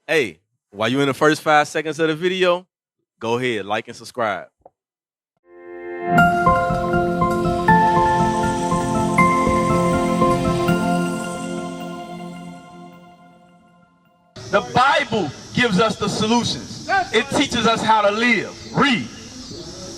Hey, while you're in the first 5 seconds of the video, go ahead, like and subscribe. The Bible gives us the solutions. It teaches us how to live. Read.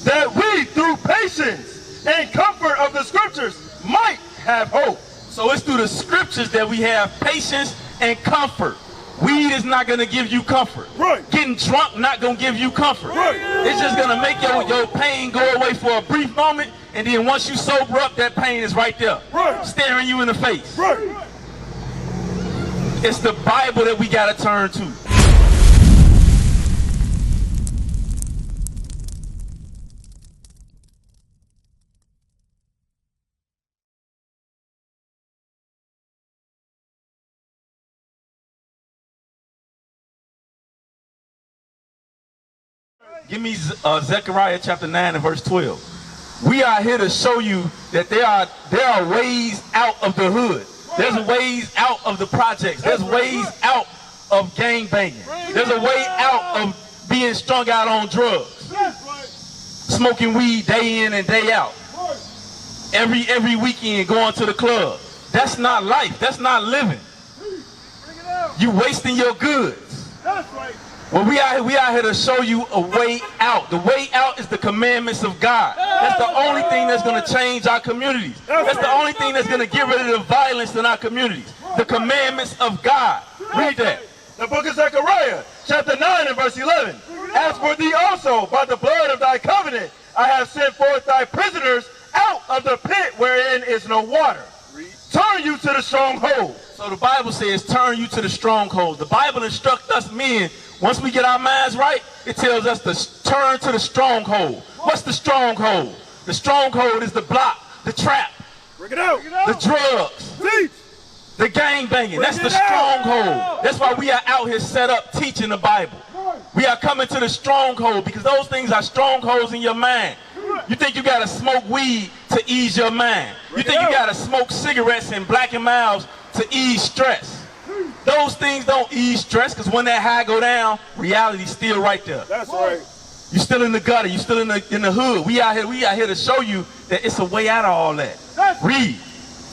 That we, through patience and comfort of the scriptures, might have hope. So it's through the scriptures that we have patience and comfort. Weed is not going to give you comfort. Right. Getting drunk not going to give you comfort. Right. It's just going to make your pain go away for a brief moment, and then once you sober up, that pain is right there, right, staring you in the face. Right. It's the Bible that we got to turn to. Give me Zechariah chapter 9 and verse 12. We are here to show you that there are ways out of the hood. There's ways out of the projects. There's ways out of gang banging. There's a way out of being strung out on drugs. Smoking weed day in and day out. Every weekend going to the club. That's not life. That's not living. You wasting your goods. Well, we out here to show you a way out. The way out is the commandments of God. That's the only thing that's going to change our communities. That's the only thing that's going to get rid of the violence in our communities. The commandments of God. Read that. The book of Zechariah, chapter 9 and verse 11. As for thee also, by the blood of thy covenant, I have sent forth thy prisoners out of the pit wherein is no water. Turn you to the stronghold. So the Bible says, turn you to the strongholds. The Bible instructs us men, once we get our minds right, it tells us to turn to the stronghold. What's the stronghold? The stronghold is the block, the trap, Bring it out. the drugs, Teach. the gang banging. That's the stronghold. That's why we are out here set up teaching the Bible. We are coming to the stronghold because those things are strongholds in your mind. You think you got to smoke weed to ease your mind. You think you got to smoke cigarettes and Black and Milds to ease stress. Those things don't ease stress because when that high go down, reality's still right there. That's right. You're still in the gutter. You're still in the hood. We out here to show you that it's a way out of all that. Read.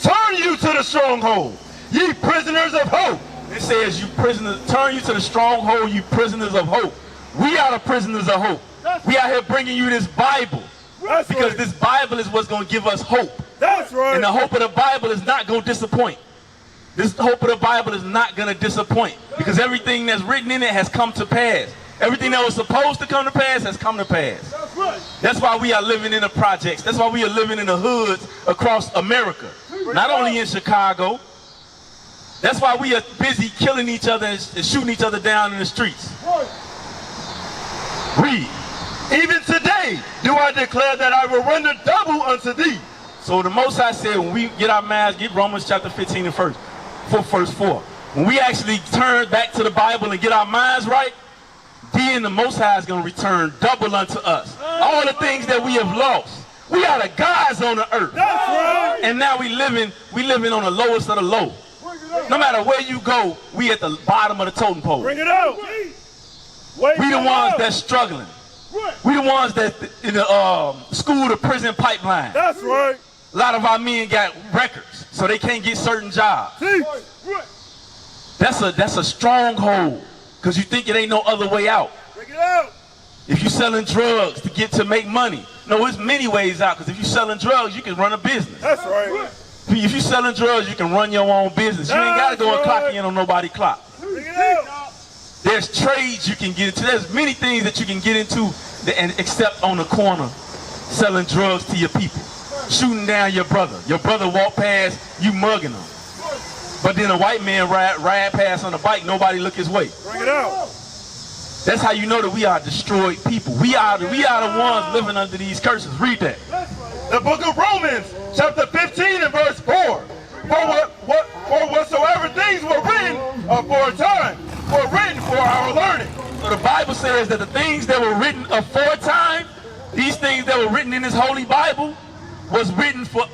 Turn you to the stronghold, ye prisoners of hope. It says, you prisoners, turn you to the stronghold, you prisoners of hope. We are the prisoners of hope. We out here bringing you this Bible. That's Because right. this Bible is what's going to give us hope. That's right. And the hope of the Bible is not going to disappoint. This hope of the Bible is not going to disappoint. Because everything that's written in it has come to pass. Everything that was supposed to come to pass has come to pass. That's right. That's why we are living in the projects. That's why we are living in the hoods across America. Not only in Chicago. That's why we are busy killing each other and shooting each other down in the streets. Read. Even today do I declare that I will render double unto thee. So the Most High said when we get our minds, get Romans chapter 15 and verse 4. When we actually turn back to the Bible and get our minds right, then the Most High is going to return double unto us. All the things that we have lost. We are the gods on the earth. That's right. And now we living on the lowest of the low. No matter where you go, we at the bottom of the totem pole. Bring it out. We the ones that's struggling. We the ones that in the school to prison pipeline. That's right. A lot of our men got records, so they can't get certain jobs. That's a stronghold, because you think it ain't no other way out. Bring it out. If you're selling drugs to make money, no, there's many ways out, because if you're selling drugs, you can run a business. That's right. If you're selling drugs, you can run your own business. You ain't got to go and clock in on nobody's clock. Bring it out. There's trades you can get into. There's many things that you can get into, except on the corner, selling drugs to your people, shooting down your brother. Your brother walk past, you mugging him. But then a white man ride past on a bike, nobody look his way. Bring it out. That's how you know that we are destroyed people. We are the ones living under these curses. Read that. The book of Romans, chapter 15 and verse 4. For whatsoever things were written aforetime were written for our learning. So the Bible says that the things that were written aforetime, these things that were written in this holy Bible, was written for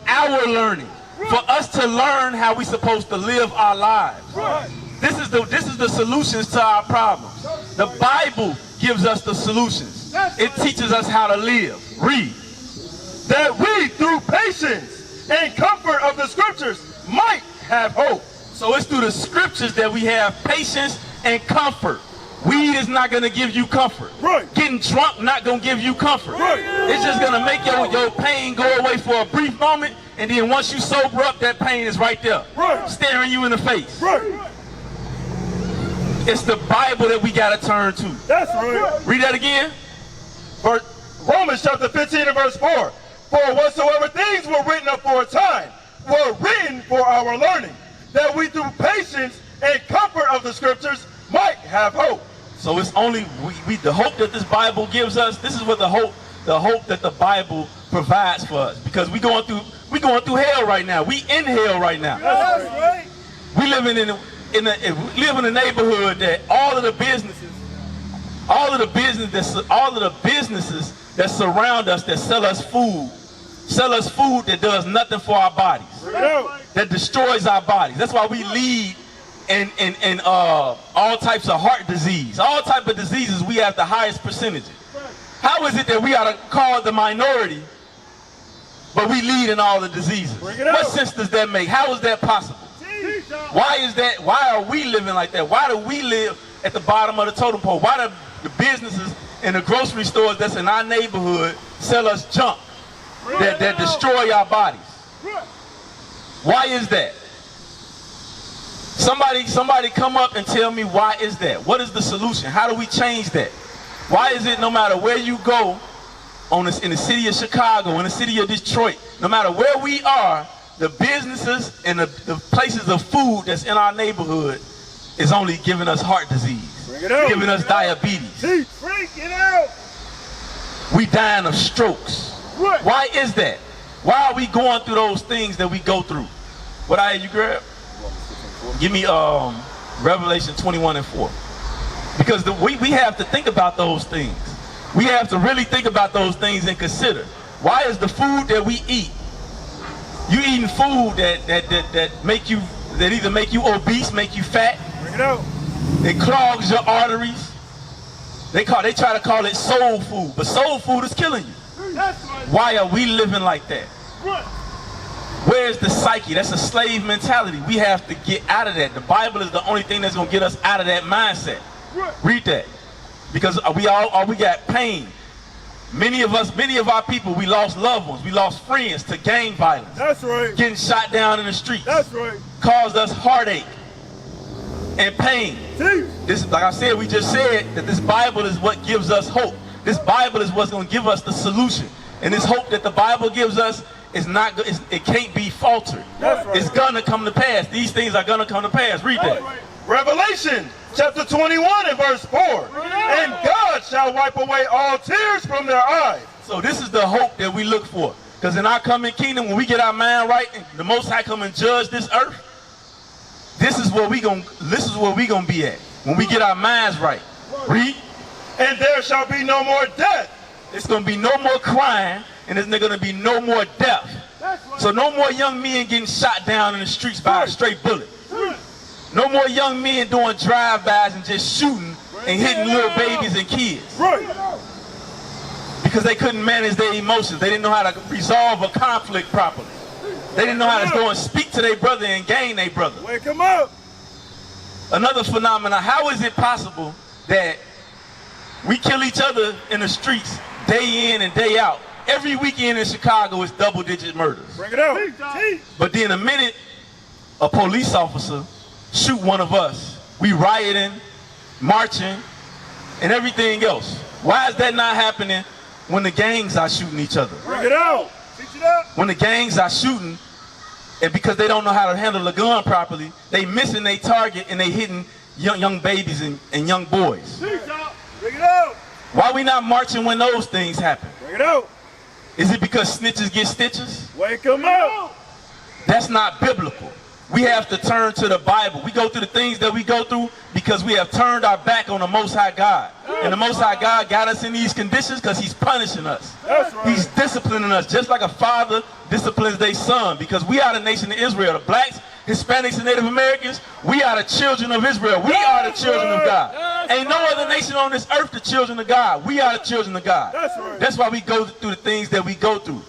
our learning. For us to learn how we're supposed to live our lives. This is the solutions to our problems. The Bible gives us the solutions. It teaches us how to live. Read. That we, through patience and comfort of the scriptures, might have hope. So it's through the scriptures that we have patience and comfort. Weed is not going to give you comfort. Right. Getting drunk not going to give you comfort. Right. It's just going to make your pain go away for a brief moment, and then once you sober up, that pain is right there. Right. Staring you in the face. Right. It's the Bible that we got to turn to. That's right. Read that again. Romans chapter 15 and verse 4. For whatsoever things were written up for a time were written for our learning, that we through patience and comfort of the scriptures might have hope. So it's only the hope that this Bible gives us. This is what the hope that the Bible provides for us, because we going through hell right now. We in hell right now. That's right. We living in a neighborhood that all of the businesses that surround us, that sell us food that does nothing for our bodies, that destroys our bodies. That's why we lead in all types of heart disease, all type of diseases. We have the highest percentage. How is it that we are called the minority, but we lead in all the diseases? What sense does that make? How is that possible? Why is that? Why are we living like that? Why do we live at the bottom of the totem pole? Why do the businesses and the grocery stores that's in our neighborhood sell us junk that destroy our bodies? Why is that? Somebody come up and tell me, why is that? What is the solution? How do we change that? Why is it no matter where you go in the city of Chicago, in the city of Detroit, no matter where we are, the businesses and the places of food that's in our neighborhood is only giving us heart disease, giving us diabetes. We dying of strokes. Why is that? Why are we going through those things that we go through? What I had you grab? Give me Revelation 21 and 4. Because we have to think about those things. We have to really think about those things and consider. Why is the food that we eat, you eating food that either make you obese, make you fat, it clogs your arteries. They try to call it soul food, but soul food is killing you. Why are we living like that? Where's the psyche? That's a slave mentality. We have to get out of that. The Bible is the only thing that's going to get us out of that mindset. Read that. Because we got pain. Many of our people, we lost loved ones. We lost friends to gang violence. That's right. Getting shot down in the streets. That's right. Caused us heartache and pain. This, like I said, we just said that this Bible is what gives us hope. This Bible is what's going to give us the solution. And this hope that the Bible gives us is not. It can't be faltered. That's right. It's gonna come to pass. These things are gonna come to pass. Read that. Revelation chapter 21 and verse 4. And God shall wipe away all tears from their eyes. So this is the hope that we look for. Because in our coming kingdom, when we get our mind right, and the Most High come and judge this earth, this is where we gonna be at. When we get our minds right. Read. And there shall be no more death. It's gonna be no more crying, and there's gonna be no more death. So no more young men getting shot down in the streets by a straight bullet. No more young men doing drive-bys and just shooting and hitting little babies and kids. Because they couldn't manage their emotions. They didn't know how to resolve a conflict properly. They didn't know how to go and speak to their brother and gain their brother. Wake them up. Another phenomenon, how is it possible that we kill each other in the streets day in and day out? Every weekend in Chicago is double-digit murders. Bring it out. But then a minute a police officer shoot one of us, we rioting, marching, and everything else. Why is that not happening when the gangs are shooting each other? Bring it out. Teach it up. When the gangs are shooting, and because they don't know how to handle a gun properly, they missing their target and they hitting young babies and young boys. Bring it out. Why we not marching when those things happen? Bring it out. Is it because snitches get stitches? Wake them up. That's not biblical. We have to turn to the Bible. We go through the things that we go through because we have turned our back on the Most High God. And the Most High God got us in these conditions because He's punishing us. That's right. He's disciplining us just like a father disciplines their son, because we are the nation of Israel. The blacks Hispanics and Native Americans, we are the children of Israel. We are the children of God. Ain't no other nation on this earth the children of God. We are the children of God. That's why we go through the things that we go through.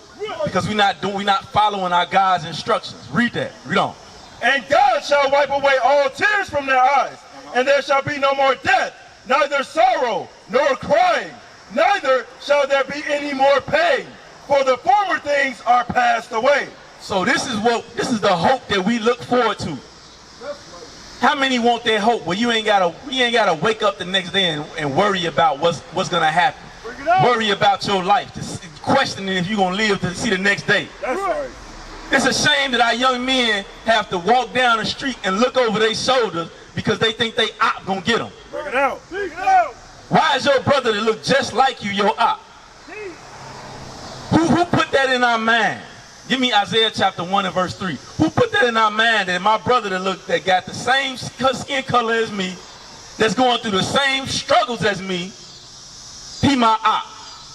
Because we're not following our God's instructions. Read that. Read on. And God shall wipe away all tears from their eyes, and there shall be no more death, neither sorrow nor crying, neither shall there be any more pain, for the former things are passed away. So this is the hope that we look forward to. How many want that hope? Well, you ain't gotta wake up the next day and worry about what's gonna happen. Worry about your life, questioning if you're gonna live to see the next day. That's right. It's a shame that our young men have to walk down the street and look over their shoulders because they think they op gonna get them. Bring it out. Bring it out. Why is your brother that look just like you your op? Who put that in our mind? Give me Isaiah chapter 1 and verse 3. Who put that in our mind that my brother that got the same skin color as me, that's going through the same struggles as me, he my op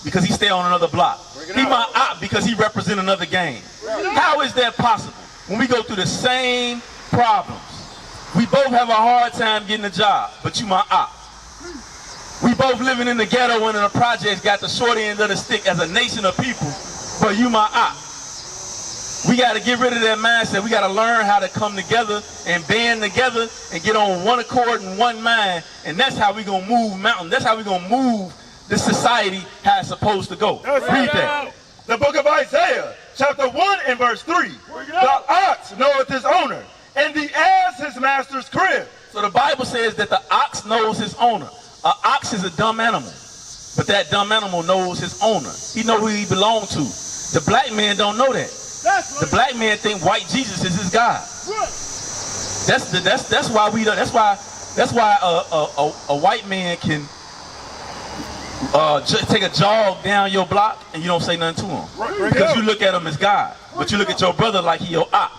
because he stay on another block. He my op because he represent another gang. How is that possible? When we go through the same problems, we both have a hard time getting a job, but you my op. We both living in the ghetto and in the projects got the short end of the stick as a nation of people, but you my op. We got to get rid of that mindset. We got to learn how to come together and band together and get on one accord and one mind, and that's how we going to move mountains. That's how we going to move this society how it's supposed to go. Read that. The book of Isaiah, chapter 1 and verse 3. The ox knoweth his owner, and the ass his master's crib. So the Bible says that the ox knows his owner. An ox is a dumb animal, but that dumb animal knows his owner. He know who he belongs to. The black man don't know that. The black man think white Jesus is his God. That's why we don't. That's why a white man can take a jog down your block and you don't say nothing to him because you look at him as God, but you look at your brother like he your op.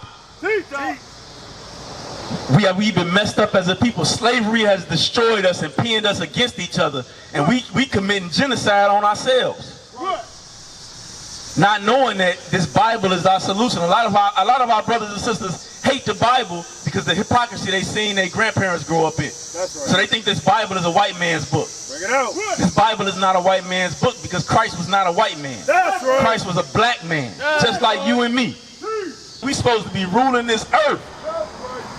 We've been messed up as a people. Slavery has destroyed us and pinned us against each other, and we committing genocide on ourselves. Not knowing that this Bible is our solution. A lot of our brothers and sisters hate the Bible because the hypocrisy they seen their grandparents grow up in. So they think this Bible is a white man's book. Bring it out. This Bible is not a white man's book because Christ was not a white man. That's right. Christ was a black man, just like you and me. We supposed to be ruling this earth.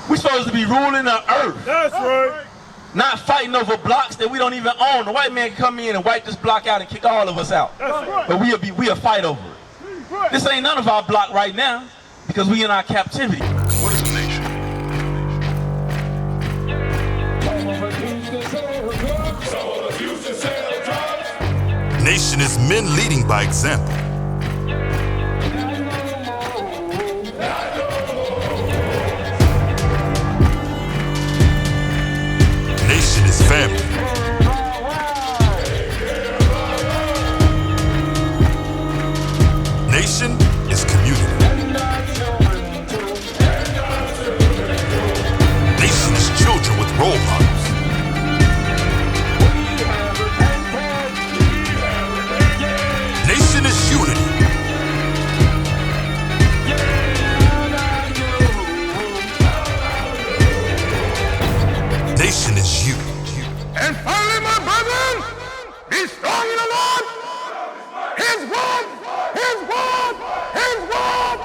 We supposed to be ruling the earth. That's right. Not fighting over blocks that we don't even own. The white man can come in and wipe this block out and kick all of us out. But we'll fight over it. This ain't none of our block right now because we in our captivity. What is a nation? Nation is men leading by example. Nation is family. Nation is community. Nation is children with role models. Nation is unity. Nation is you. And finally, my brethren, be strong in the Lord. His word, His word, His word.